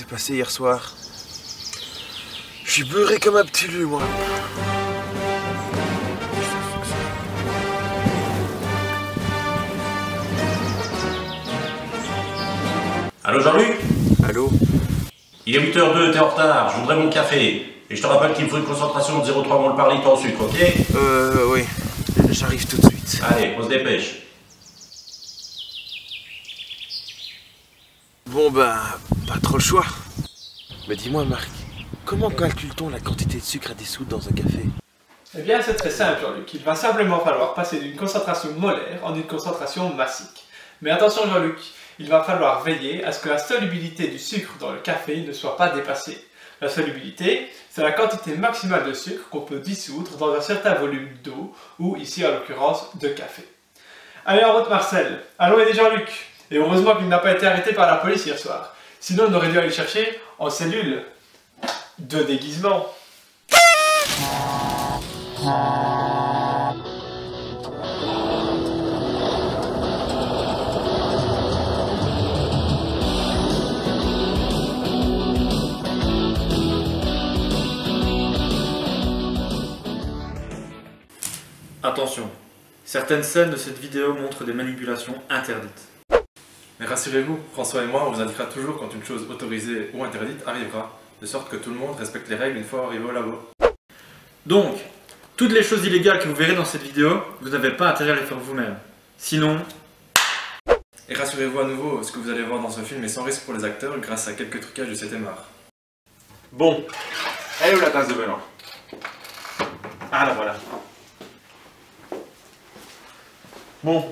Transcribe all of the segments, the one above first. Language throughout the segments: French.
passé hier soir? Je suis beurré comme un petit lu, moi. Allô Jean-Luc? Allô? Il est 8h02, t'es en retard, je voudrais mon café. Et je te rappelle qu'il me faut une concentration de 0,3 moles par litre en sucre, ok? Oui. J'arrive tout de suite. Allez, on se dépêche. Bon ben, pas trop le choix. Mais dis-moi Marc, comment calcule-t-on la quantité de sucre à dissoudre dans un café? Eh bien c'est très simple Jean-Luc, il va simplement falloir passer d'une concentration molaire en une concentration massique. Mais attention Jean-Luc, il va falloir veiller à ce que la solubilité du sucre dans le café ne soit pas dépassée. La solubilité, c'est la quantité maximale de sucre qu'on peut dissoudre dans un certain volume d'eau, ou ici en l'occurrence de café. Allez en route Marcel, allons aider Jean-Luc. Et heureusement qu'il n'a pas été arrêté par la police hier soir. Sinon on aurait dû aller chercher en cellule de déguisement. Attention, certaines scènes de cette vidéo montrent des manipulations interdites. Mais rassurez-vous, François et moi, on vous indiquera toujours quand une chose autorisée ou interdite arrivera, de sorte que tout le monde respecte les règles une fois arrivé au labo. Donc, toutes les choses illégales que vous verrez dans cette vidéo, vous n'avez pas intérêt à les faire vous-même. Sinon... Et rassurez-vous à nouveau, ce que vous allez voir dans ce film est sans risque pour les acteurs grâce à quelques trucages de 7 art. Bon, elle est où la tasse de mélange? Ah la voilà. Bon,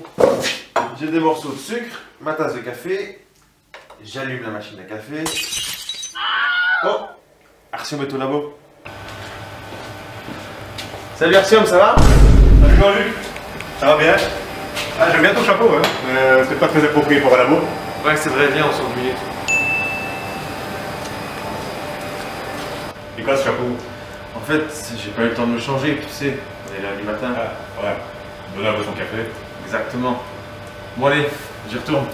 j'ai des morceaux de sucre, ma tasse de café, j'allume la machine à café. Oh, Artium est au labo. Salut Artium, ça va? Salut Jean-Luc, ça va bien? Ah, j'aime bien ton chapeau, hein. C'est pas très approprié pour un labo. Ouais, c'est vrai, viens, on s'ennuie. Et quoi ce chapeau? En fait, j'ai pas eu le temps de me changer, tu sais, on est lundi matin. Ah, ouais. Donne un peu ton café. Exactement. Bon allez, j'y retourne.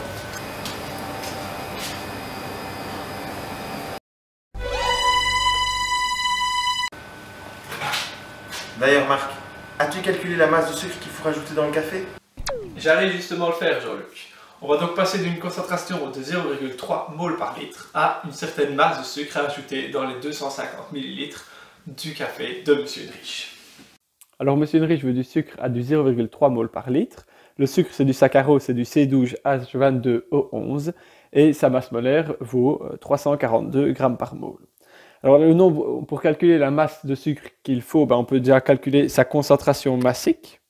D'ailleurs Marc, as-tu calculé la masse de sucre qu'il faut rajouter dans le café? J'allais justement le faire Jean-Luc. On va donc passer d'une concentration de 0,3 mol par litre à une certaine masse de sucre à ajouter dans les 250 ml du café de Monsieur Henrich. Alors Monsieur Henrich veut du sucre à du 0,3 mol par litre. Le sucre c'est du saccharose, c'est du C12H22O11 et sa masse molaire vaut 342 g par mol. Alors le nombre, pour calculer la masse de sucre qu'il faut, on peut déjà calculer sa concentration massique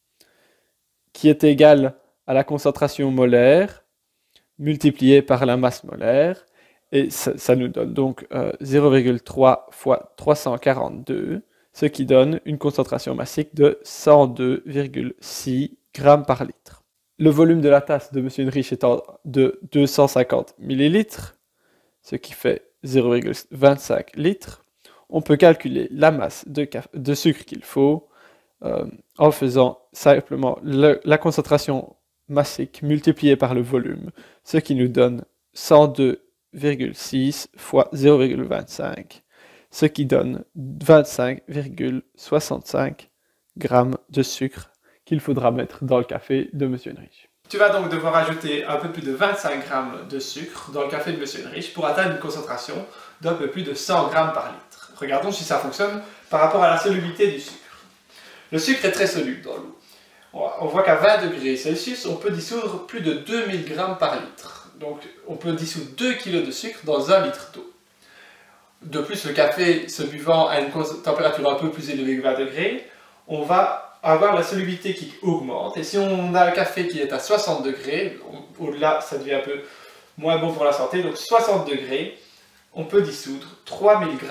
qui est égale à la concentration molaire multipliée par la masse molaire et ça nous donne donc 0,3 fois 342, ce qui donne une concentration massique de 102,6 g par litre. Le volume de la tasse de M. Henrich étant de 250 ml, ce qui fait 0,25 litres, on peut calculer la masse de sucre qu'il faut en faisant simplement la concentration massique multipliée par le volume, ce qui nous donne 102,6 fois 0,25, ce qui donne 25,65 g de sucre qu'il faudra mettre dans le café de M. Henrich. Tu vas donc devoir ajouter un peu plus de 25 g de sucre dans le café de M. Henrich pour atteindre une concentration d'un peu plus de 100 g par litre. Regardons si ça fonctionne par rapport à la solubilité du sucre. Le sucre est très soluble dans l'eau. On voit qu'à 20 degrés Celsius, on peut dissoudre plus de 2000 g par litre. Donc on peut dissoudre 2 kg de sucre dans 1 litre d'eau. De plus, le café se buvant à une température un peu plus élevée que 20 degrés, on va avoir la solubilité qui augmente. Et si on a un café qui est à 60 degrés, au-delà, ça devient un peu moins bon pour la santé. Donc 60 degrés, on peut dissoudre 3000 g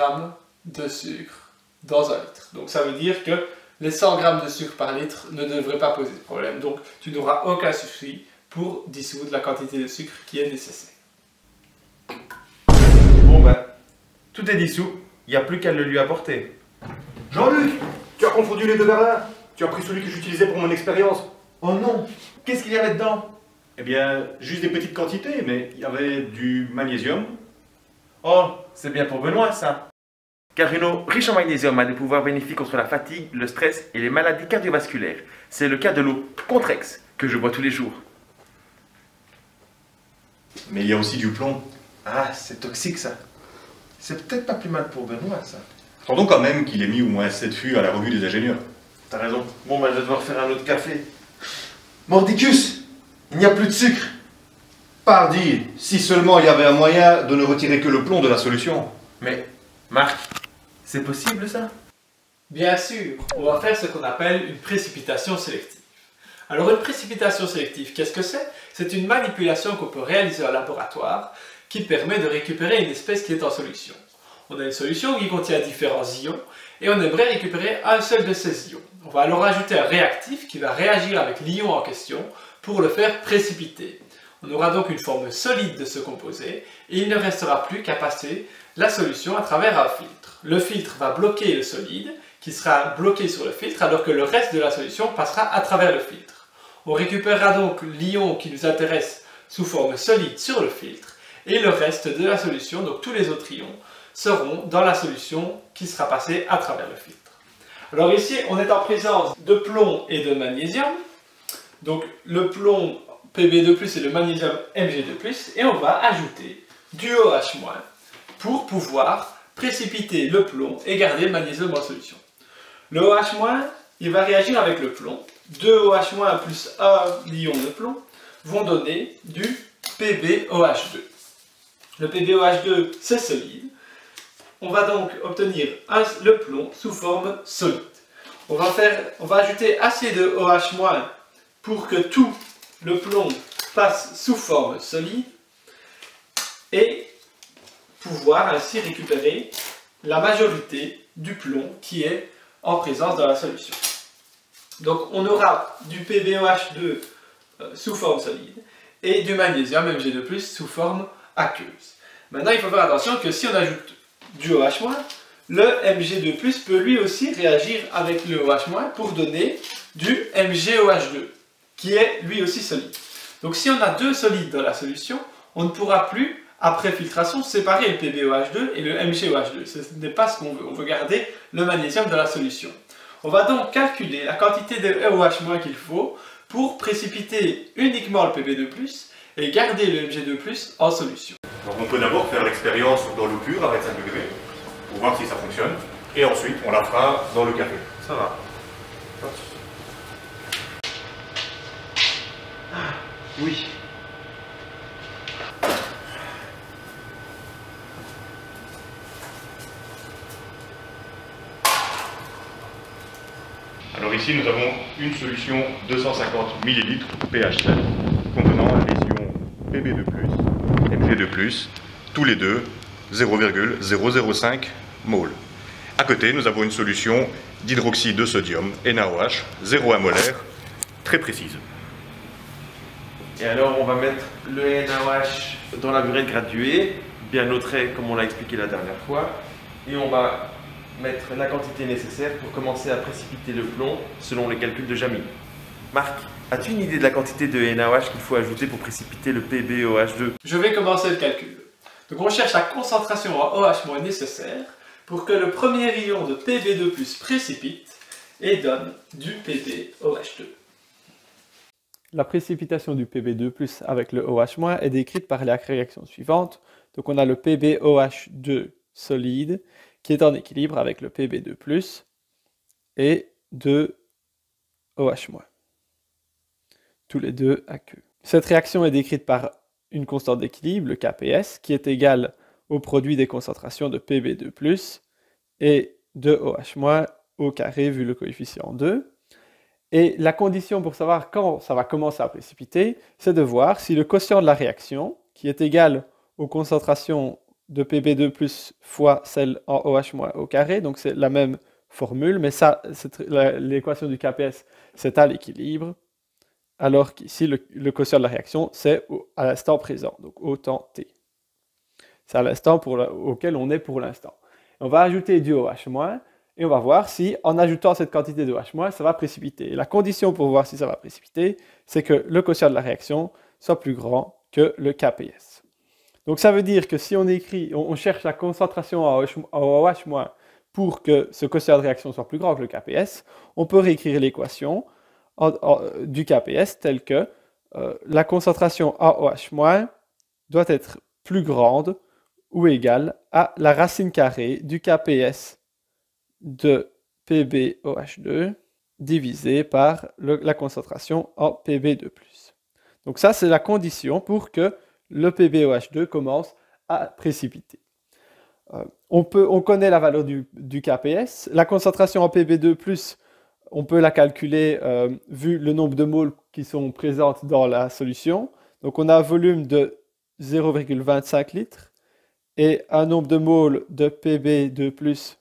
de sucre dans 1 litre. Donc ça veut dire que les 100 g de sucre par litre ne devraient pas poser de problème. Donc tu n'auras aucun souci pour dissoudre la quantité de sucre qui est nécessaire. Bon ben, tout est dissous, il n'y a plus qu'à le lui apporter. Jean-Luc, tu as confondu les deux berlins. Tu as pris celui que j'utilisais pour mon expérience. Oh non, qu'est-ce qu'il y avait dedans? Eh bien, juste des petites quantités, mais il y avait du magnésium, Oh, c'est bien pour Benoît ça. Car une eau riche en magnésium a des pouvoirs bénéfiques contre la fatigue, le stress et les maladies cardiovasculaires. C'est le cas de l'eau Contrex que je bois tous les jours. Mais il y a aussi du plomb. Ah, c'est toxique ça. C'est peut-être pas plus mal pour Benoît ça. Attendons quand même qu'il ait mis au moins 7 fûts à la revue des ingénieurs. T'as raison. Bon, bah je vais devoir faire un autre café. Mordicus, il n'y a plus de sucre. Pardi, si seulement il y avait un moyen de ne retirer que le plomb de la solution. Mais, Marc, c'est possible ça? Bien sûr, on va faire ce qu'on appelle une précipitation sélective. Alors une précipitation sélective, qu'est-ce que c'est? C'est une manipulation qu'on peut réaliser en laboratoire qui permet de récupérer une espèce qui est en solution. On a une solution qui contient différents ions et on aimerait récupérer un seul de ces ions. On va alors ajouter un réactif qui va réagir avec l'ion en question pour le faire précipiter. On aura donc une forme solide de ce composé et il ne restera plus qu'à passer la solution à travers un filtre. Le filtre va bloquer le solide qui sera bloqué sur le filtre alors que le reste de la solution passera à travers le filtre. On récupérera donc l'ion qui nous intéresse sous forme solide sur le filtre et le reste de la solution, donc tous les autres ions, seront dans la solution qui sera passée à travers le filtre. Alors ici, on est en présence de plomb et de magnésium. Donc le plomb Pb2+, et le magnésium Mg2+, et on va ajouter du OH- pour pouvoir précipiter le plomb et garder le magnésium en solution. Le OH-, il va réagir avec le plomb. 2 OH- plus 1 ion de plomb vont donner du PbOH2. Le PbOH2, c'est solide. On va donc obtenir le plomb sous forme solide. On va ajouter assez de OH- pour que tout le plomb passe sous forme solide et pouvoir ainsi récupérer la majorité du plomb qui est en présence dans la solution. Donc on aura du PbOH2 sous forme solide et du magnésium Mg2+, sous forme aqueuse. Maintenant il faut faire attention que si on ajoute du OH-, le Mg2+, peut lui aussi réagir avec le OH- pour donner du MgOH2, qui est lui aussi solide. Donc si on a deux solides dans la solution, on ne pourra plus, après filtration, séparer le PbOH2 et le MgOH2. Ce n'est pas ce qu'on veut, on veut garder le magnésium dans la solution. On va donc calculer la quantité de OH- qu'il faut pour précipiter uniquement le Pb2+, et garder le Mg2+, en solution. Donc on peut d'abord faire l'expérience dans l'eau pure à 25 degrés pour voir si ça fonctionne. Et ensuite on la fera dans le café. Ça va. Oui. Alors ici nous avons une solution 250 ml pH 7 contenant les ions Pb2+, Mg2+, tous les deux 0,005 mol. À côté nous avons une solution d'hydroxyde de sodium NaOH 0,1 molaire très précise. Et alors on va mettre le NaOH dans la burette graduée, bien au trait comme on l'a expliqué la dernière fois, et on va mettre la quantité nécessaire pour commencer à précipiter le plomb selon les calculs de Jamy. Marc, as-tu une idée de la quantité de NaOH qu'il faut ajouter pour précipiter le PbOH2? Je vais commencer le calcul. Donc on cherche la concentration en OH- nécessaire pour que le premier ion de Pb2+ précipite et donne du PbOH2. La précipitation du Pb2+ avec le OH- est décrite par la réaction suivante. Donc on a le PbOH2 solide qui est en équilibre avec le Pb2+ et 2 OH-. Tous les deux aqueux. Cette réaction est décrite par une constante d'équilibre, le Kps, qui est égale au produit des concentrations de Pb2+ et de OH- au carré vu le coefficient 2. Et la condition pour savoir quand ça va commencer à précipiter, c'est de voir si le quotient de la réaction, qui est égal aux concentrations de Pb2+ fois celle en OH- au carré, donc c'est la même formule, mais ça, l'équation du Kps, c'est à l'équilibre, alors qu'ici, le quotient de la réaction, c'est à l'instant présent, donc au temps t. C'est à l'instant auquel on est pour l'instant. On va ajouter du OH-, et on va voir si, en ajoutant cette quantité de OH-, ça va précipiter. Et la condition pour voir si ça va précipiter, c'est que le quotient de la réaction soit plus grand que le Kps. Donc ça veut dire que si on cherche la concentration en OH- pour que ce quotient de réaction soit plus grand que le KPS, on peut réécrire l'équation du KPS telle que la concentration en OH- doit être plus grande ou égale à la racine carrée du KPS de PbOH2 divisé par la concentration en Pb2+. Donc ça, c'est la condition pour que le PbOH2 commence à précipiter. On connaît la valeur du KPS. La concentration en Pb2+, on peut la calculer vu le nombre de moles qui sont présentes dans la solution. Donc on a un volume de 0,25 litres et un nombre de moles de Pb2+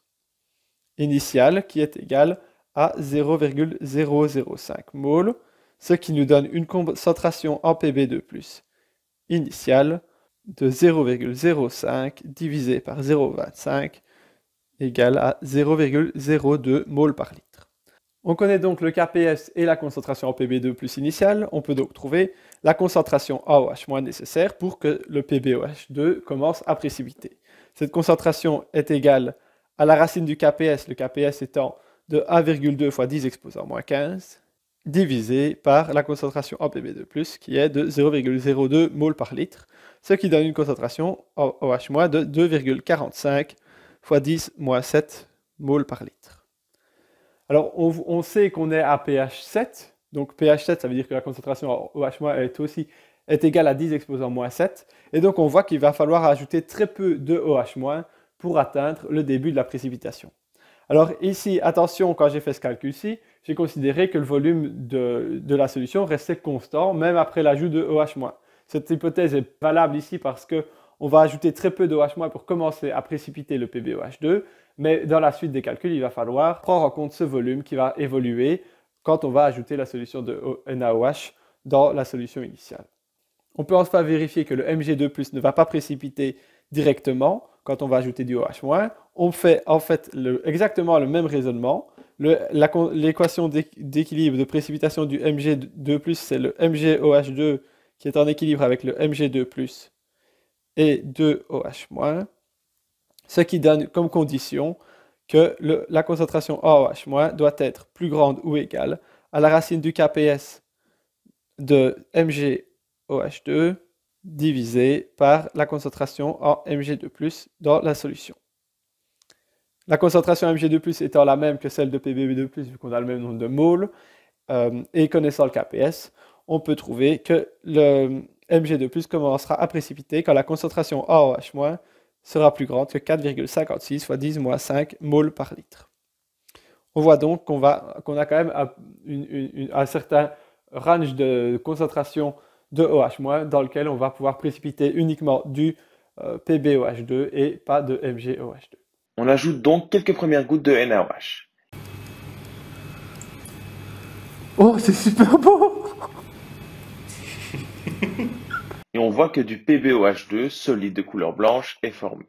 initial qui est égal à 0,005 moles, ce qui nous donne une concentration en Pb2+ initiale de 0,05 divisé par 0,25 égale à 0,02 moles par litre. On connaît donc le KPS et la concentration en Pb2+ initiale. On peut donc trouver la concentration en OH- nécessaire pour que le PbOH2 commence à précipiter. Cette concentration est égale à la racine du KPS, le KPS étant de 1,2 fois 10 exposant moins 15, divisé par la concentration en Pb2+, qui est de 0,02 moles par litre, ce qui donne une concentration en OH- de 2,45 fois 10 moins 7 moles par litre. Alors, on sait qu'on est à pH 7, donc pH 7, ça veut dire que la concentration en OH- est égale à 10 exposant moins 7, et donc on voit qu'il va falloir ajouter très peu de OH- pour atteindre le début de la précipitation. Alors ici, attention, quand j'ai fait ce calcul-ci, j'ai considéré que le volume de la solution restait constant, même après l'ajout de OH-. Cette hypothèse est valable ici parce qu'on va ajouter très peu de OH- pour commencer à précipiter le PbOH2, mais dans la suite des calculs, il va falloir prendre en compte ce volume qui va évoluer quand on va ajouter la solution de NaOH dans la solution initiale. On peut enfin vérifier que le Mg2+ ne va pas précipiter directement quand on va ajouter du OH-. On fait en fait exactement le même raisonnement. L'équation d'équilibre de précipitation du Mg2+, c'est le MgOH2 qui est en équilibre avec le Mg2+, et 2OH-, ce qui donne comme condition que la concentration en OH- doit être plus grande ou égale à la racine du KPS de MgOH2 divisé par la concentration en Mg2+ dans la solution. La concentration Mg2+ étant la même que celle de Pb2+, vu qu'on a le même nombre de moles, et connaissant le KPS, on peut trouver que le Mg2+ commencera à précipiter quand la concentration en OH- sera plus grande que 4,56 fois 10 moins 5 moles par litre. On voit donc qu'on a quand même un certain range de concentration de OH- dans lequel on va pouvoir précipiter uniquement du PbOH2 et pas de MgOH2. On ajoute donc quelques premières gouttes de NaOH. Oh, c'est super beau! Et on voit que du PbOH2 solide de couleur blanche est formé.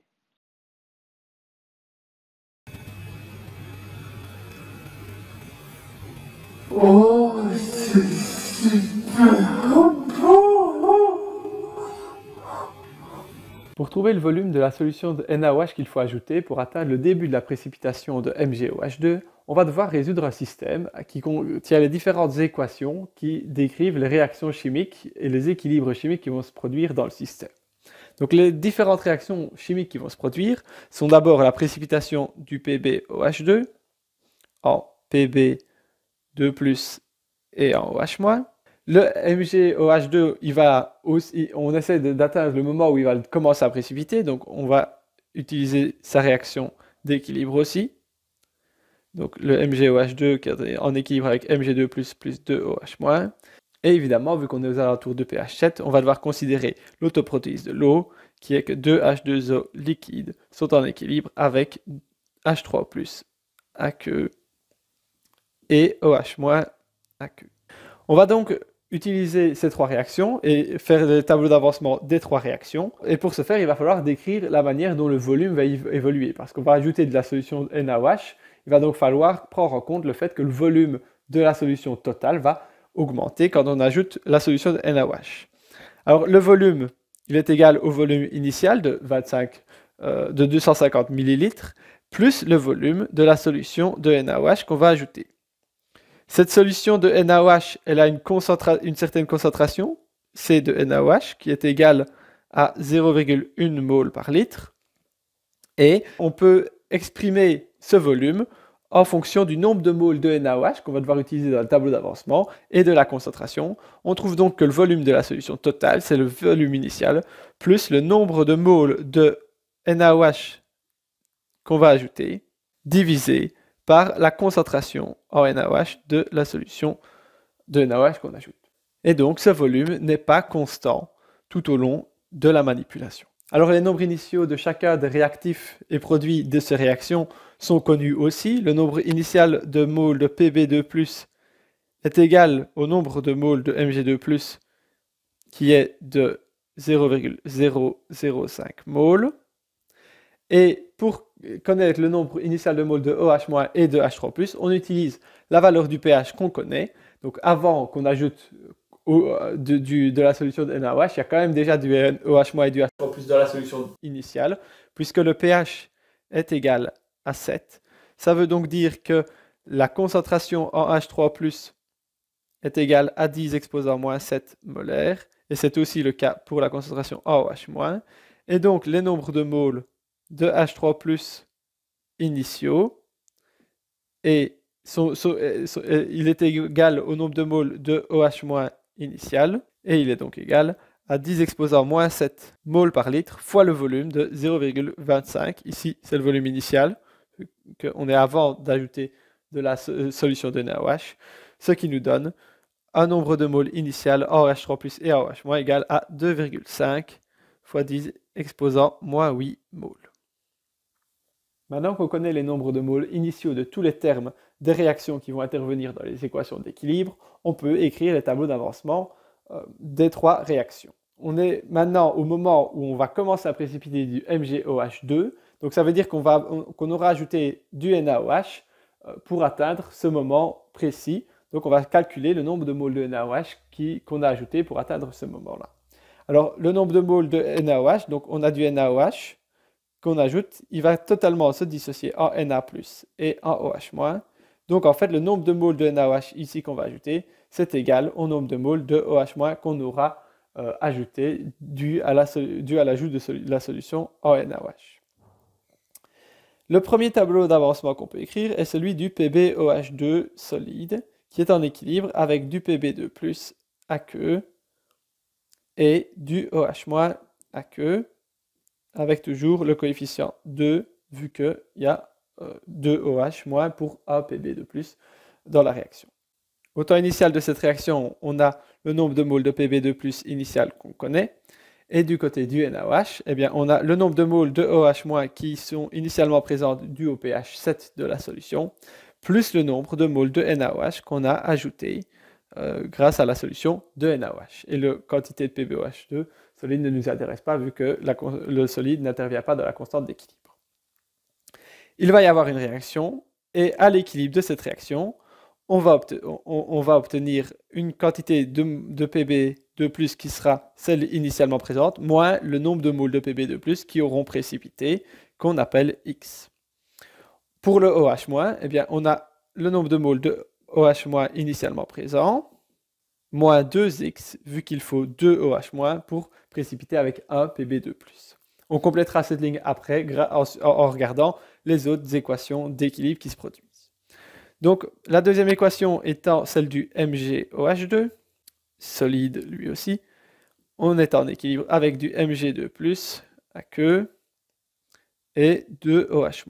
Oh, c'est super beau! Pour trouver le volume de la solution de NaOH qu'il faut ajouter pour atteindre le début de la précipitation de MgOH2, on va devoir résoudre un système qui contient les différentes équations qui décrivent les réactions chimiques et les équilibres chimiques qui vont se produire dans le système. Donc les différentes réactions chimiques qui vont se produire sont d'abord la précipitation du PbOH2 en Pb2+ et en OH-. Le MgOH2, on essaie d'atteindre le moment où il va commencer à précipiter, donc on va utiliser sa réaction d'équilibre aussi. Donc le MgOH2 qui est en équilibre avec Mg2+ plus 2OH-. Et évidemment, vu qu'on est aux alentours de pH 7, on va devoir considérer l'autoprotéise de l'eau, qui est que 2 H2O liquides sont en équilibre avec H3+ aqueux et OH- aqueux. On va donc utiliser ces trois réactions et faire le tableau d'avancement des trois réactions. Et pour ce faire, il va falloir décrire la manière dont le volume va évoluer. Parce qu'on va ajouter de la solution NaOH, il va donc falloir prendre en compte le fait que le volume de la solution totale va augmenter quand on ajoute la solution de NaOH. Alors le volume, il est égal au volume initial de 250 ml plus le volume de la solution de NaOH qu'on va ajouter. Cette solution de NaOH, elle a une certaine concentration, C de NaOH, qui est égale à 0,1 mol par litre. Et on peut exprimer ce volume en fonction du nombre de moles de NaOH qu'on va devoir utiliser dans le tableau d'avancement et de la concentration. On trouve donc que le volume de la solution totale, c'est le volume initial, plus le nombre de moles de NaOH qu'on va ajouter, divisé par la concentration en NaOH de la solution de NaOH qu'on ajoute. Et donc ce volume n'est pas constant tout au long de la manipulation. Alors les nombres initiaux de chacun des réactifs et produits de ces réactions sont connus aussi. Le nombre initial de moles de Pb2+, est égal au nombre de moles de Mg2+, qui est de 0,005 moles. Et pour connaître le nombre initial de moles de OH- et de H3+, on utilise la valeur du pH qu'on connaît. Donc avant qu'on ajoute de la solution de NaOH, il y a quand même déjà du OH- et du H3+ dans la solution initiale, puisque le pH est égal à 7. Ça veut donc dire que la concentration en H3+ est égale à 10 exposant moins 7 molaires, et c'est aussi le cas pour la concentration en OH-. Et donc les nombres de moles de H3+ initiaux, et il est égal au nombre de moles de OH- initial, et il est donc égal à 10 exposant moins 7 moles par litre fois le volume de 0,25. Ici, c'est le volume initial, qu'on est avant d'ajouter de la solution de NaOH, ce qui nous donne un nombre de moles initial en H3+ et en OH- égal à 2,5 fois 10 exposant moins 8 moles. Maintenant qu'on connaît les nombres de moles initiaux de tous les termes des réactions qui vont intervenir dans les équations d'équilibre, on peut écrire les tableaux d'avancement des trois réactions. On est maintenant au moment où on va commencer à précipiter du MgOH2, donc ça veut dire qu'on aura ajouté du NaOH pour atteindre ce moment précis. Donc on va calculer le nombre de moles de NaOH qu'on a ajouté pour atteindre ce moment-là. Alors le nombre de moles de NaOH, donc on a du NaOH qu'on ajoute, il va totalement se dissocier en Na+ et en OH-. Donc en fait, le nombre de moles de NaOH ici qu'on va ajouter, c'est égal au nombre de moles de OH- qu'on aura ajouté dû à l'ajout de la solution en NaOH. Le premier tableau d'avancement qu'on peut écrire est celui du PbOH2 solide, qui est en équilibre avec du Pb2+ aqueux et du OH- aqueux, avec toujours le coefficient 2, vu qu'il y a 2 OH- pour 1 Pb2+ dans la réaction. Au temps initial de cette réaction, on a le nombre de moles de Pb2+ initial qu'on connaît, et du côté du NaOH, eh bien, on a le nombre de moles de OH- qui sont initialement présents dû au pH 7 de la solution, plus le nombre de moles de NaOH qu'on a ajouté grâce à la solution de NaOH. Et la quantité de PbOH2 solide ne nous intéresse pas vu que le solide n'intervient pas dans la constante d'équilibre. Il va y avoir une réaction, et à l'équilibre de cette réaction, on va obtenir une quantité de Pb2+ qui sera celle initialement présente, moins le nombre de moles de Pb2+ qui auront précipité, qu'on appelle X. Pour le OH-, eh bien, on a le nombre de moles de OH- initialement présent, moins 2X, vu qu'il faut 2 OH- pour précipiter avec 1 Pb2+. On complétera cette ligne après en regardant les autres équations d'équilibre qui se produisent. Donc, la deuxième équation étant celle du MgOH2, solide lui aussi, on est en équilibre avec du Mg2+, aqueux, et 2 OH-.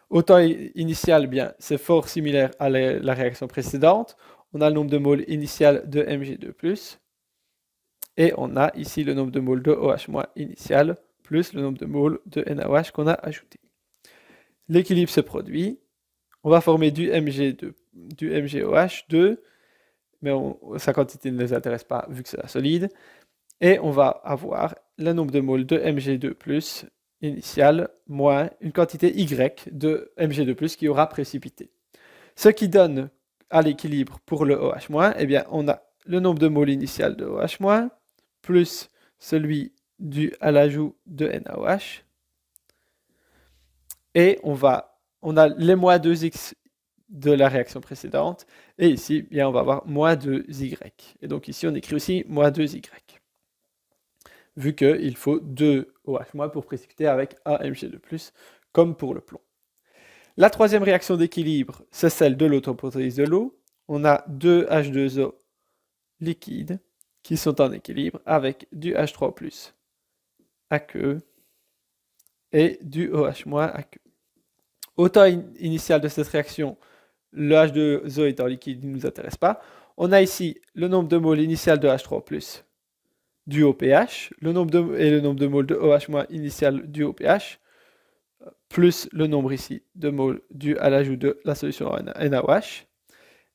Au temps initial, bien, c'est fort similaire à la réaction précédente. On a le nombre de moles initial de Mg2+, et on a ici le nombre de moles de OH- initial, plus le nombre de moles de NaOH qu'on a ajouté. L'équilibre se produit. On va former du MgOH2, mais sa quantité ne nous intéresse pas vu que c'est la solide. Et on va avoir le nombre de moles de Mg2+, initial, moins une quantité Y de Mg2+, qui aura précipité. Ce qui donne à l'équilibre pour le OH-, eh bien, on a le nombre de moles initial de OH-, plus celui dû à l'ajout de NaOH. Et on a les moins 2x de la réaction précédente. Et ici, bien, on va avoir moins 2y. Et donc ici, on écrit aussi moins 2y. Vu qu'il faut 2 OH- pour précipiter avec AMG2+, comme pour le plomb. La troisième réaction d'équilibre, c'est celle de l'autoprotolyse de l'eau. On a 2 H2O liquides qui sont en équilibre avec du H3+ aqueux et du OH- aqueux. Au temps initial de cette réaction, le H2O étant liquide, il ne nous intéresse pas. On a ici le nombre de moles initial de H3+, du OPH, le nombre de moles de OH- initial du OPH, plus le nombre ici de moles dû à l'ajout de la solution NaOH.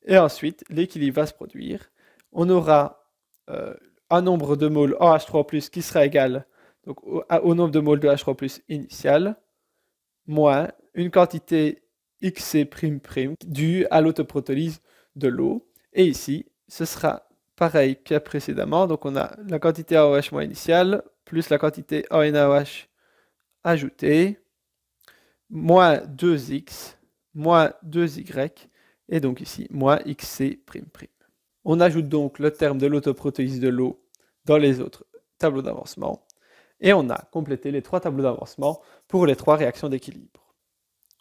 Et ensuite, l'équilibre va se produire. On aura un nombre de moles OH3+, qui sera égal donc, au nombre de moles de H3+ initial, moins une quantité XC'' due à l'autoprotolyse de l'eau. Et ici, ce sera pareil que précédemment. Donc on a la quantité AOH- initiale, plus la quantité ANaOH ajoutée, moins 2x, moins 2y, et donc ici, moins XC''. On ajoute donc le terme de l'autoprotolyse de l'eau dans les autres tableaux d'avancement, et on a complété les 3 tableaux d'avancement pour les 3 réactions d'équilibre.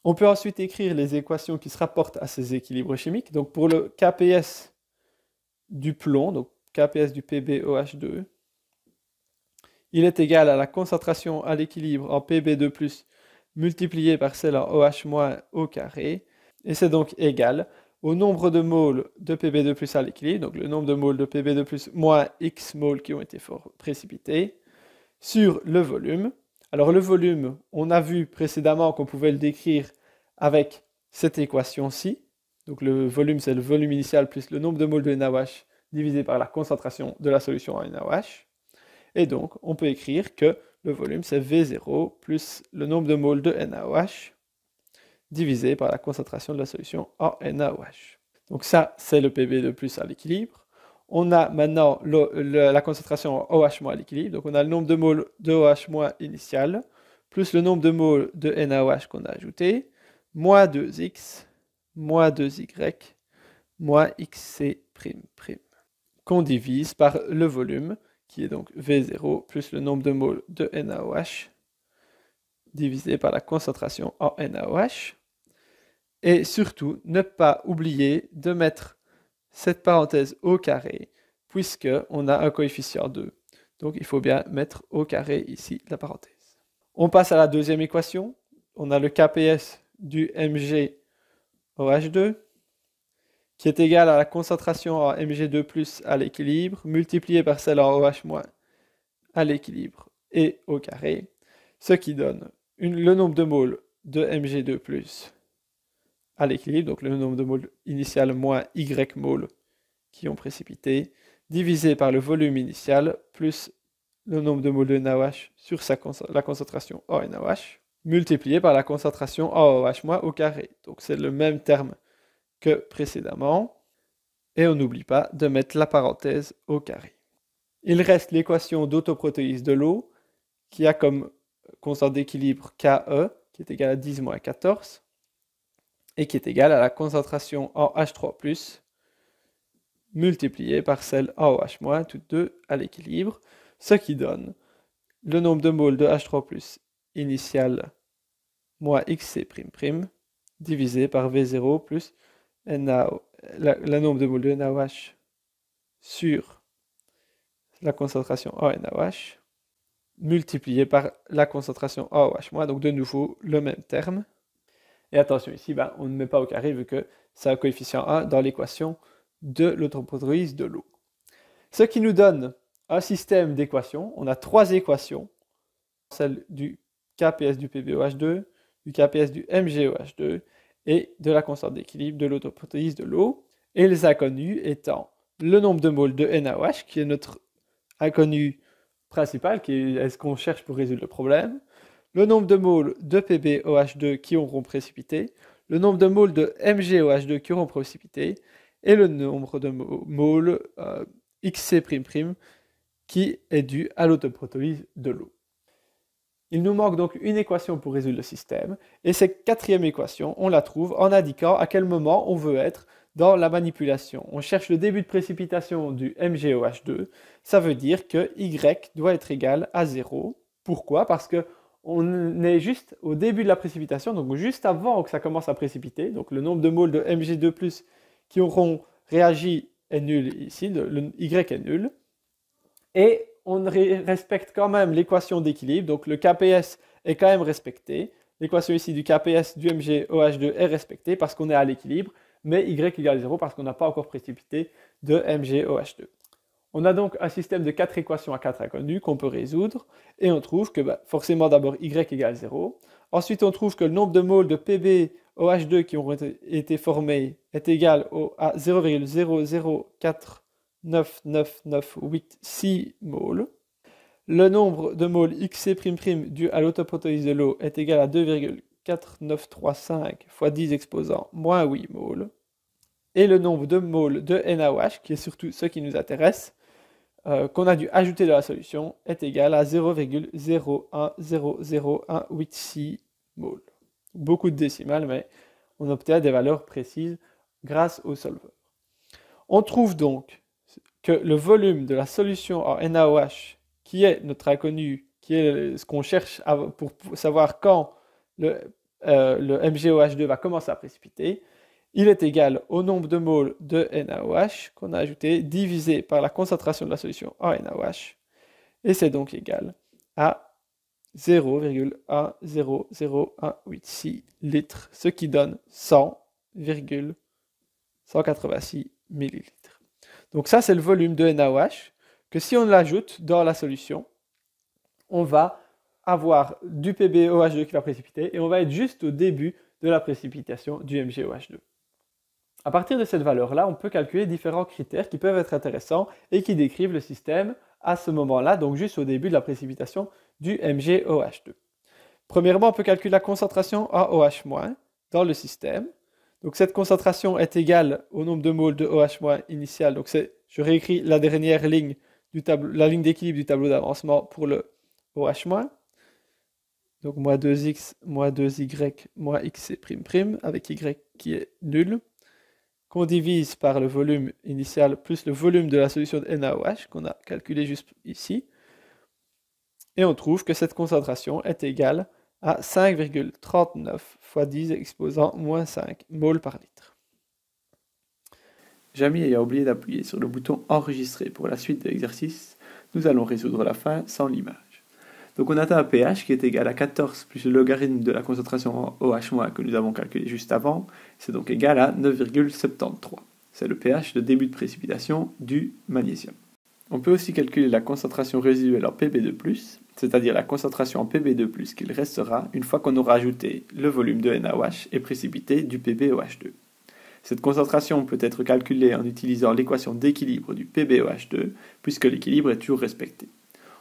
On peut ensuite écrire les équations qui se rapportent à ces équilibres chimiques. Donc pour le KPS du plomb, donc KPS du PbOH2, il est égal à la concentration à l'équilibre en Pb2+, multiplié par celle en OH- au carré, et c'est donc égal au nombre de moles de Pb2+ à l'équilibre, donc le nombre de moles de Pb2+ moins X moles qui ont été précipités, sur le volume. Alors le volume, on a vu précédemment qu'on pouvait le décrire avec cette équation-ci. Donc le volume, c'est le volume initial plus le nombre de moles de NaOH divisé par la concentration de la solution en NaOH. Et donc, on peut écrire que le volume, c'est V0 plus le nombre de moles de NaOH divisé par la concentration de la solution en NaOH. Donc ça, c'est le Pb2+ à l'équilibre. On a maintenant la concentration en OH- à l'équilibre. Donc on a le nombre de moles de OH- initial, plus le nombre de moles de NaOH qu'on a ajouté, moins 2x, moins 2y, moins xc'', qu'on divise par le volume, qui est donc V0 plus le nombre de moles de NaOH divisé par la concentration en NaOH. Et surtout, ne pas oublier de mettre cette parenthèse au carré, puisqu'on a un coefficient 2. Donc il faut bien mettre au carré ici la parenthèse. On passe à la deuxième équation. On a le KPS du MgOH2, qui est égal à la concentration en Mg2+ à l'équilibre, multiplié par celle en OH- à l'équilibre et au carré, ce qui donne le nombre de moles de Mg2+ à l'équilibre, donc le nombre de moles initial moins Y moles qui ont précipité, divisé par le volume initial, plus le nombre de moles de NaOH sur la concentration en NaOH, multiplié par la concentration en OH- au carré. Donc c'est le même terme que précédemment, et on n'oublie pas de mettre la parenthèse au carré. Il reste l'équation d'autoprotolyse de l'eau, qui a comme constante d'équilibre Ke, qui est égale à 10-14, et qui est égale à la concentration en H3+, multipliée par celle en OH-, toutes deux à l'équilibre, ce qui donne le nombre de moles de H3+, initial, moins XC'', divisé par V0 plus le nombre de moles de NaOH sur la concentration en NaOH, multiplié par la concentration en OH-, donc de nouveau le même terme. Et attention ici, on ne met pas au carré vu que c'est un coefficient 1 dans l'équation de l'autoprotolyse de l'eau. Ce qui nous donne un système d'équations. On a 3 équations, celle du KPS du PbOH2, du KPS du MgOH2 et de la constante d'équilibre de l'autoprotolyse de l'eau, et les inconnus étant le nombre de moles de NaOH, qui est notre inconnu principal, qui est ce qu'on cherche pour résoudre le problème, le nombre de moles de PbOH2 qui auront précipité, le nombre de moles de MgOH2 qui auront précipité, et le nombre de moles XC'' qui est due à l'autoprotolyse de l'eau. Il nous manque donc une équation pour résoudre le système, et cette quatrième équation, on la trouve en indiquant à quel moment on veut être dans la manipulation. On cherche le début de précipitation du MgOH2, ça veut dire que Y doit être égal à 0. Pourquoi? Parce qu'on est juste au début de la précipitation, donc juste avant que ça commence à précipiter, donc le nombre de moles de Mg2+, qui auront réagi est nul ici, le Y est nul, et on respecte quand même l'équation d'équilibre, donc le KPS est quand même respecté. L'équation ici du KPS du MgOH2 est respectée parce qu'on est à l'équilibre, mais Y égale 0 parce qu'on n'a pas encore précipité de MgOH2. On a donc un système de 4 équations à 4 inconnues qu'on peut résoudre, et on trouve que forcément d'abord Y égale 0. Ensuite, on trouve que le nombre de moles de PbOH2 qui ont été formés est égal à 0,0049998,6 moles. Le nombre de moles XC'' dû à l'autoprotolyse de l'eau est égal à 2,4935 fois 10 exposant moins 8 moles. Et le nombre de moles de NaOH, qui est surtout ce qui nous intéresse, qu'on a dû ajouter dans la solution, est égal à 0,0100186 moles. Beaucoup de décimales, mais on obtient des valeurs précises grâce au solveur. On trouve donc que le volume de la solution en NaOH, qui est notre inconnu, qui est ce qu'on cherche pour savoir quand le MgOH2 va commencer à précipiter, il est égal au nombre de moles de NaOH qu'on a ajouté divisé par la concentration de la solution en NaOH, et c'est donc égal à 0,1000186 litres, ce qui donne 100,186 millilitres. Donc ça, c'est le volume de NaOH, que si on l'ajoute dans la solution, on va avoir du PbOH2 qui va précipiter, et on va être juste au début de la précipitation du MgOH2. À partir de cette valeur-là, on peut calculer différents critères qui peuvent être intéressants et qui décrivent le système à ce moment-là, donc juste au début de la précipitation du MgOH2. Premièrement, on peut calculer la concentration en OH- dans le système. Donc cette concentration est égale au nombre de moles de OH- initial. Donc je réécris la dernière ligne du tableau, la ligne d'équilibre du tableau d'avancement pour le OH-. Donc moins 2x, moins 2y, moins xc'', avec y qui est nul, qu'on divise par le volume initial plus le volume de la solution de NaOH qu'on a calculé juste ici. Et on trouve que cette concentration est égale à 5,39 fois 10 exposant moins 5 moles par litre. Jamy ayant oublié d'appuyer sur le bouton enregistrer pour la suite de l'exercice, nous allons résoudre la fin sans l'image. Donc on atteint un pH qui est égal à 14 plus le logarithme de la concentration en OH- que nous avons calculé juste avant, c'est donc égal à 9,73. C'est le pH de début de précipitation du magnésium. On peut aussi calculer la concentration résiduelle en Pb2+, c'est-à-dire la concentration en Pb2+, qu'il restera une fois qu'on aura ajouté le volume de NaOH et précipité du PbOH2. Cette concentration peut être calculée en utilisant l'équation d'équilibre du PbOH2, puisque l'équilibre est toujours respecté.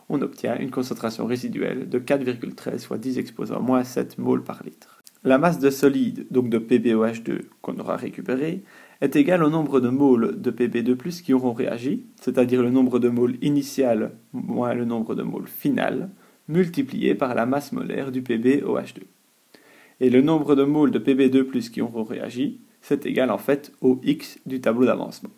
On obtient une concentration résiduelle de 4,13 fois 10 exposant moins 7 moles par litre. La masse de solide, donc de PbOH2 qu'on aura récupéré, est égale au nombre de moles de Pb2+, qui auront réagi, c'est-à-dire le nombre de moles initial moins le nombre de moles final, multiplié par la masse molaire du PbOH2. Et le nombre de moles de Pb2+, qui auront réagi, c'est égal en fait au X du tableau d'avancement.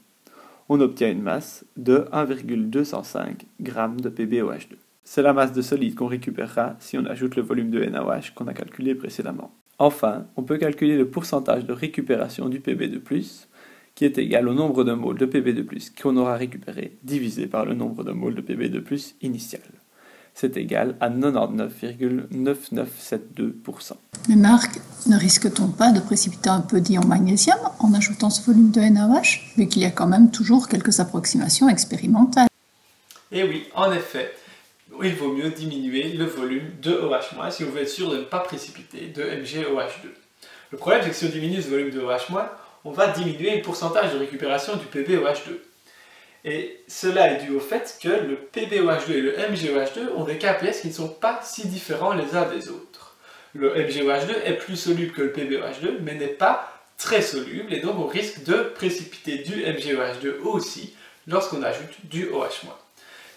On obtient une masse de 1,205 g de PbOH2. C'est la masse de solide qu'on récupérera si on ajoute le volume de NaOH qu'on a calculé précédemment. Enfin, on peut calculer le pourcentage de récupération du Pb2+, qui est égal au nombre de moles de Pb2+, qu'on aura récupéré, divisé par le nombre de moles de Pb2+, initial. C'est égal à 99,9972%. Mais Marc, ne risque-t-on pas de précipiter un peu d'ion magnésium en ajoutant ce volume de NaOH, vu qu'il y a quand même toujours quelques approximations expérimentales? Et oui, en effet, il vaut mieux diminuer le volume de OH- si on veut être sûr de ne pas précipiter de MgOH2. Le problème, c'est que si on diminue ce volume de OH-, on va diminuer le pourcentage de récupération du PbOH2. Et cela est dû au fait que le PbOH2 et le MgOH2 ont des KPS qui ne sont pas si différents les uns des autres. Le MgOH2 est plus soluble que le PbOH2, mais n'est pas très soluble, et donc on risque de précipiter du MgOH2 aussi lorsqu'on ajoute du OH-.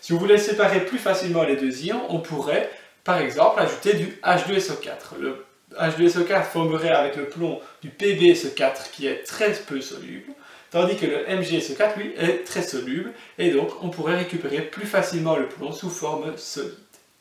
Si vous voulez séparer plus facilement les deux ions, on pourrait par exemple ajouter du H2SO4. Le H2SO4 formerait avec le plomb du PbSO4 qui est très peu soluble, tandis que le MgSO4 lui est très soluble, et donc on pourrait récupérer plus facilement le plomb sous forme solide.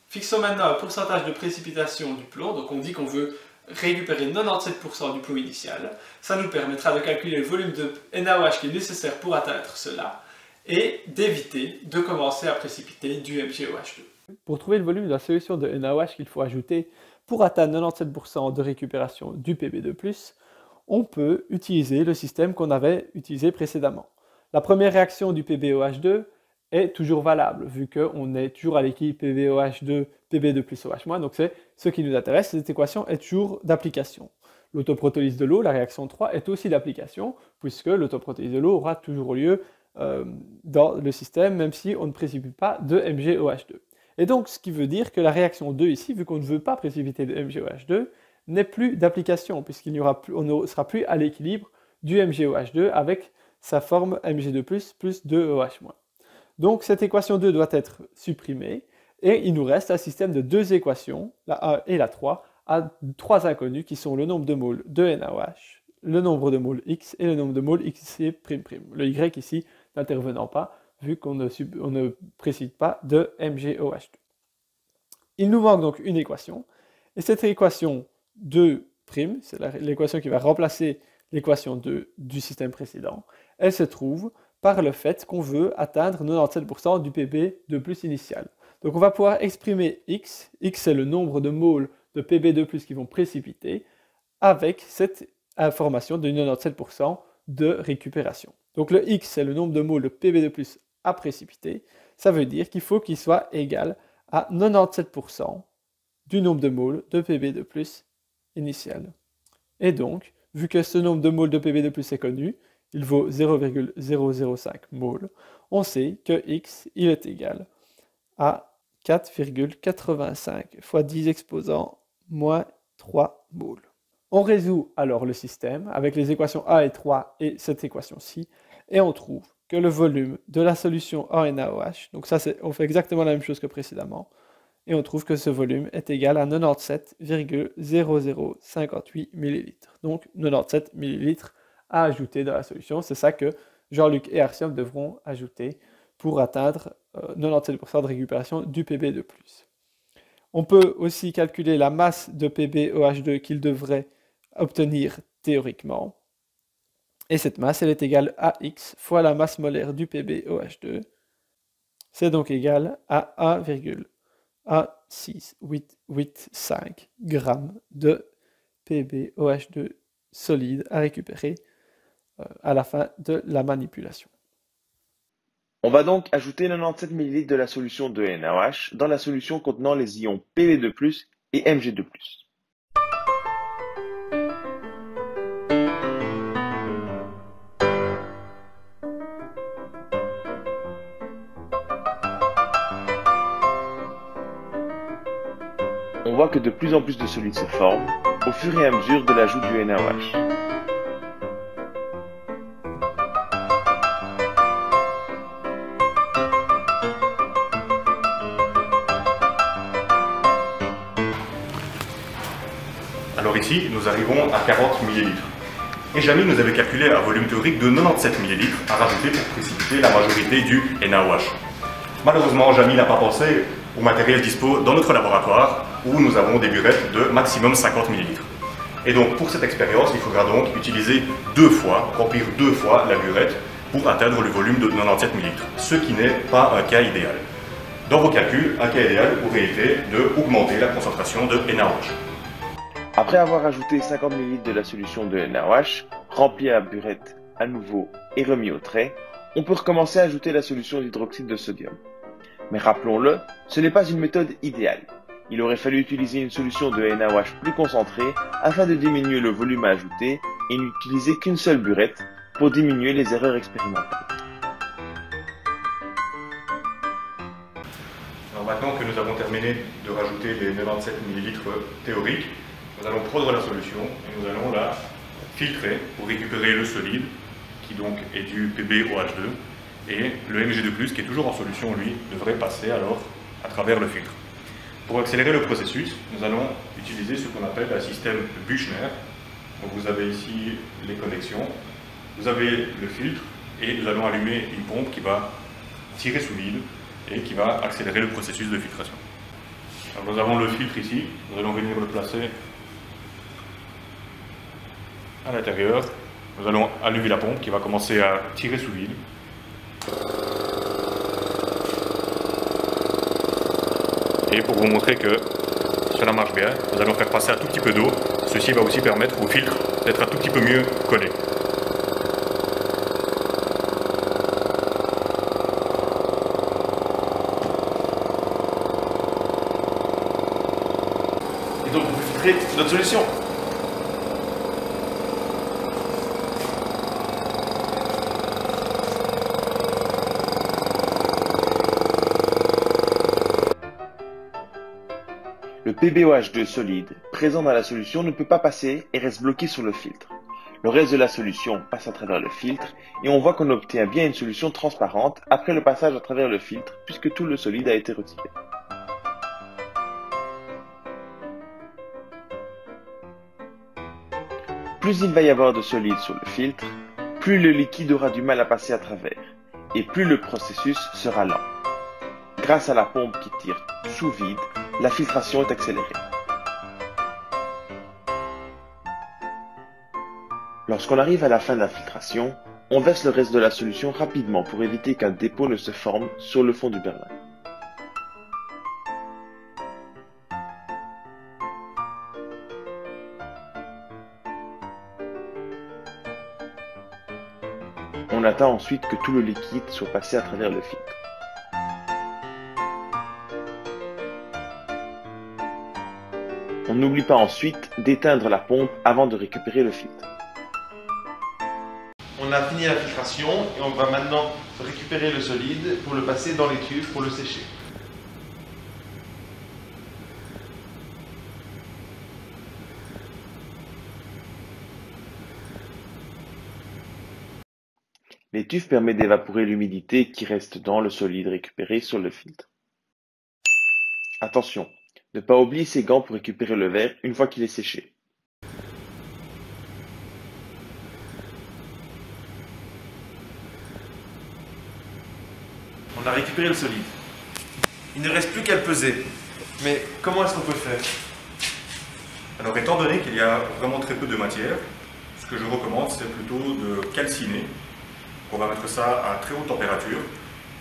Fixons maintenant un pourcentage de précipitation du plomb, donc on dit qu'on veut récupérer 97% du plomb initial. Ça nous permettra de calculer le volume de NaOH qui est nécessaire pour atteindre cela, et d'éviter de commencer à précipiter du MgOH2. Pour trouver le volume de la solution de NaOH qu'il faut ajouter pour atteindre 97% de récupération du Pb2+, on peut utiliser le système qu'on avait utilisé précédemment. La première réaction du PbOH2 est toujours valable, vu qu'on est toujours à l'équilibre PbOH2, Pb2 plus OH-, donc c'est ce qui nous intéresse. Cette équation est toujours d'application. L'autoprotolyse de l'eau, la réaction 3, est aussi d'application, puisque l'autoprotolyse de l'eau aura toujours lieu dans le système, même si on ne précipite pas de MgOH2. Et donc, ce qui veut dire que la réaction 2 ici, vu qu'on ne veut pas précipiter de MgOH2, n'est plus d'application, puisqu'on ne sera plus à l'équilibre du MgOH2 avec sa forme Mg2+, plus 2OH-. Donc, cette équation 2 doit être supprimée, et il nous reste un système de deux équations, la 1 et la 3, à trois inconnus qui sont le nombre de moles de NaOH, le nombre de moles X et le nombre de moles XC''. Le Y ici n'intervenant pas, vu qu'on ne précipite pas de MgOH2. Il nous manque donc une équation, et cette équation 2', c'est l'équation qui va remplacer l'équation 2 du système précédent, elle se trouve par le fait qu'on veut atteindre 97% du Pb2+ initial. Donc on va pouvoir exprimer X, X c'est le nombre de moles de Pb2+ qui vont précipiter, avec cette information de 97% de récupération. Donc le X c'est le nombre de moles de Pb2+ à précipiter, ça veut dire qu'il faut qu'il soit égal à 97% du nombre de moles de Pb2+ initial. Et donc, vu que ce nombre de moles de Pb2+ est connu, il vaut 0,005 moles, on sait que X il est égal à 4,85 fois 10 exposant moins 3 moles. On résout alors le système avec les équations A et 3 et cette équation-ci, et on trouve que le volume de la solution en NaOH, donc ça on fait exactement la même chose que précédemment, et on trouve que ce volume est égal à 97,0058 ml. Donc 97 ml à ajouter dans la solution, c'est ça que Jean-Luc et Arsium devront ajouter pour atteindre 97% de récupération du Pb2+. On peut aussi calculer la masse de PbOH2 qu'ils devraient obtenir théoriquement. Et cette masse, elle est égale à X fois la masse molaire du PbOH2. C'est donc égal à 1,16885 g de PbOH2 solide à récupérer à la fin de la manipulation. On va donc ajouter 97 ml de la solution de NaOH dans la solution contenant les ions Pb2+, et Mg2+. On voit que de plus en plus de solides se forment au fur et à mesure de l'ajout du NaOH. Alors ici, nous arrivons à 40 ml. Et Jamil nous avait calculé un volume théorique de 97 ml à rajouter pour précipiter la majorité du NaOH. Malheureusement, Jamil n'a pas pensé au matériel dispo dans notre laboratoire où nous avons des burettes de maximum 50 ml. Et donc pour cette expérience, il faudra donc utiliser remplir deux fois la burette pour atteindre le volume de 97 ml, ce qui n'est pas un cas idéal. Dans vos calculs, un cas idéal aurait été d'augmenter la concentration de NaOH. Après avoir ajouté 50 ml de la solution de NaOH, rempli la burette à nouveau et remis au trait, on peut recommencer à ajouter la solution d'hydroxyde de sodium. Mais rappelons-le, ce n'est pas une méthode idéale. Il aurait fallu utiliser une solution de NaOH plus concentrée afin de diminuer le volume à ajouter et n'utiliser qu'une seule burette pour diminuer les erreurs expérimentales. Alors maintenant que nous avons terminé de rajouter les 97 ml théoriques, nous allons prendre la solution et nous allons la filtrer pour récupérer le solide qui donc est du PbOH2 Et le Mg2+, qui est toujours en solution, lui, devrait passer alors à travers le filtre. Pour accélérer le processus, nous allons utiliser ce qu'on appelle un système Büchner. Donc vous avez ici les connexions, vous avez le filtre, et nous allons allumer une pompe qui va tirer sous vide et qui va accélérer le processus de filtration. Alors nous avons le filtre ici, nous allons venir le placer à l'intérieur. Nous allons allumer la pompe qui va commencer à tirer sous vide. Et pour vous montrer que cela marche bien, nous allons faire passer un tout petit peu d'eau. Ceci va aussi permettre au filtre d'être un tout petit peu mieux collé. Et donc vous filtrez notre solution. Le PbOH2 solide présent dans la solution ne peut pas passer et reste bloqué sur le filtre. Le reste de la solution passe à travers le filtre et on voit qu'on obtient bien une solution transparente après le passage à travers le filtre puisque tout le solide a été retiré. Plus il va y avoir de solide sur le filtre, plus le liquide aura du mal à passer à travers et plus le processus sera lent. Grâce à la pompe qui tire sous vide, la filtration est accélérée. Lorsqu'on arrive à la fin de la filtration, on verse le reste de la solution rapidement pour éviter qu'un dépôt ne se forme sur le fond du berlin. On attend ensuite que tout le liquide soit passé à travers le filtre. On n'oublie pas ensuite d'éteindre la pompe avant de récupérer le filtre. On a fini la filtration et on va maintenant récupérer le solide pour le passer dans les cuves pour le sécher. L'étuve permet d'évaporer l'humidité qui reste dans le solide récupéré sur le filtre. Attention, ne pas oublier ses gants pour récupérer le verre une fois qu'il est séché. On a récupéré le solide. Il ne reste plus qu'à le peser. Mais comment est-ce qu'on peut faire? Alors étant donné qu'il y a vraiment très peu de matière, ce que je recommande c'est plutôt de calciner. On va mettre ça à très haute température.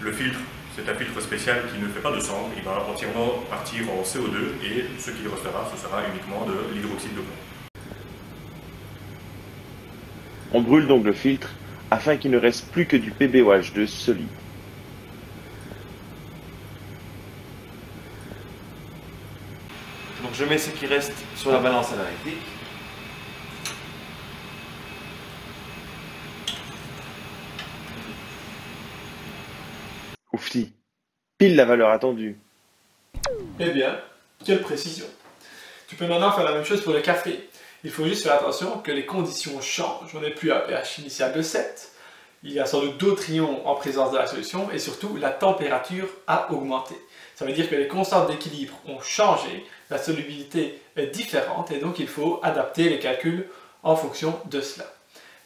Le filtre, c'est un filtre spécial qui ne fait pas de cendre, il va entièrement partir en CO2 et ce qu'il restera, ce sera uniquement de l'hydroxyde de plomb. On brûle donc le filtre afin qu'il ne reste plus que du PbOH2 solide. Donc je mets ce qui reste sur la balance analytique. Oufti, pile la valeur attendue. Eh bien, quelle précision. Tu peux maintenant faire la même chose pour le café. Il faut juste faire attention que les conditions changent. On n'est plus à pH initial de 7. Il y a sans doute d'autres ions en présence de la solution et surtout la température a augmenté. Ça veut dire que les constantes d'équilibre ont changé, la solubilité est différente et donc il faut adapter les calculs en fonction de cela.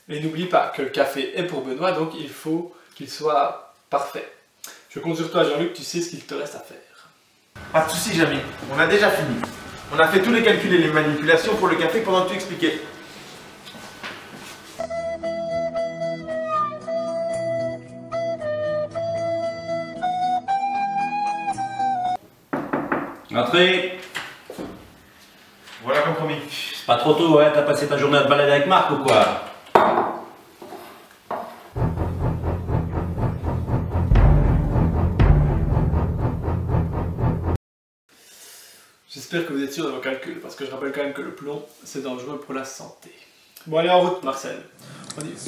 Et n'oublie pas que le café est pour Benoît, donc il faut qu'il soit parfait. Je compte sur toi Jean-Luc, tu sais ce qu'il te reste à faire. Pas de soucis Jamy, on a déjà fini. On a fait tous les calculs et les manipulations pour le café pendant que tu expliquais. Entrez. Voilà comme promis. C'est pas trop tôt, hein? T'as passé ta journée à te balader avec Marc ou quoi? J'espère que vous êtes sûr de vos calculs, parce que je rappelle quand même que le plomb, c'est dangereux pour la santé. Bon, allez en route, Marcel.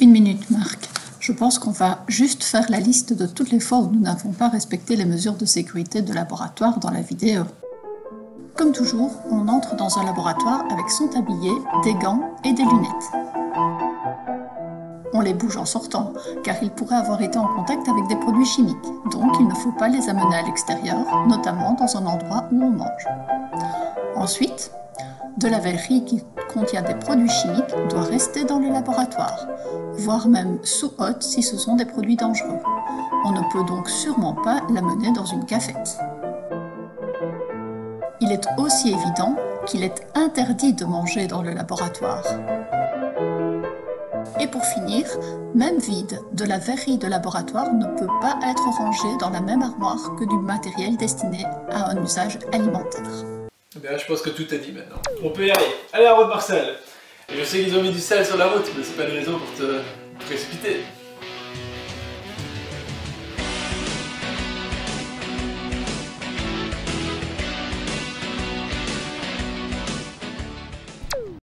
Une minute, Marc. Je pense qu'on va juste faire la liste de toutes les fois où nous n'avons pas respecté les mesures de sécurité de laboratoire dans la vidéo. Comme toujours, on entre dans un laboratoire avec son tablier, des gants et des lunettes. On les bouge en sortant, car ils pourraient avoir été en contact avec des produits chimiques, donc il ne faut pas les amener à l'extérieur, notamment dans un endroit où on mange. Ensuite, de la verrerie qui contient des produits chimiques doit rester dans le laboratoire, voire même sous hotte si ce sont des produits dangereux. On ne peut donc sûrement pas l'amener dans une cafette. Il est aussi évident qu'il est interdit de manger dans le laboratoire. Et pour finir, même vide, de la verrerie de laboratoire ne peut pas être rangée dans la même armoire que du matériel destiné à un usage alimentaire. Bien, je pense que tout est dit maintenant. On peut y aller. Allez, à route Marcel. Je sais qu'ils ont mis du sel sur la route, mais c'est pas une raison pour te précipiter.